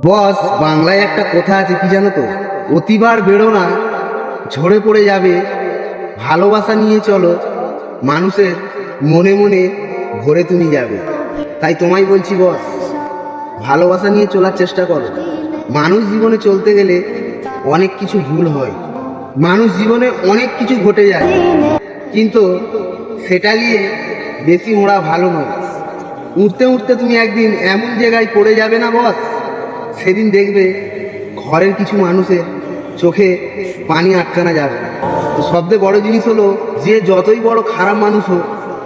বস, বাংলায় একটা কথা আছে, কি জানো তো? অতিবার বেরো না, ঝরে পড়ে যাবে। ভালোবাসা নিয়ে চলো, মানুষের মনে মনে ভরে তুমি যাবে। তাই তোমায় বলছি বস, ভালোবাসা নিয়ে চলার চেষ্টা করো। মানুষ জীবনে চলতে গেলে অনেক কিছু ভুল হয়, মানুষ জীবনে অনেক কিছু ঘটে যায়, কিন্তু সেটা নিয়ে বেশি ওড়া ভালো নয়। উঠতে উঠতে তুমি একদিন এমন জায়গায় পড়ে যাবে না বস, সেদিন দেখবে ঘরের কিছু মানুষের চোখে পানি আটকানো যাবে। তো সবচেয়ে বড় জিনিস হলো, যে যতই বড় খারাপ মানুষ হোক,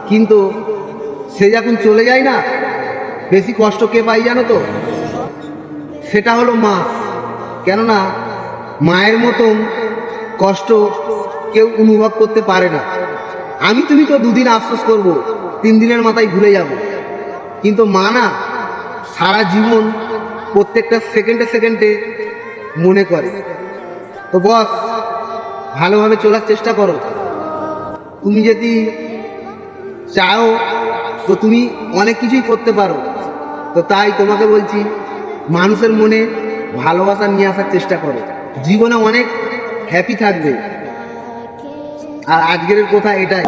কিন্তু সে যখন চলে যায় না, বেশি কষ্ট কে পাই জানো তো? সেটা হলো মা। কেননা মায়ের মতন কষ্ট কেউ অনুভব করতে পারে না। তুমি তো দুদিন আফসোস করব, 3 দিনের মাথায় ভুলে যাব, কিন্তু মা না, সারা জীবন প্রত্যেকটা সেকেন্ডে সেকেন্ডে মনে করে। তো বস, ভালোভাবে চলার চেষ্টা করো। তুমি যদি চাও তো তুমি অনেক কিছুই করতে পারো। তো তাই তোমাকে বলছি, মানুষের মনে ভালোবাসা নিয়ে আসার চেষ্টা করো, জীবনে অনেক হ্যাপি থাকবে। আর আজকের কথা এটাই।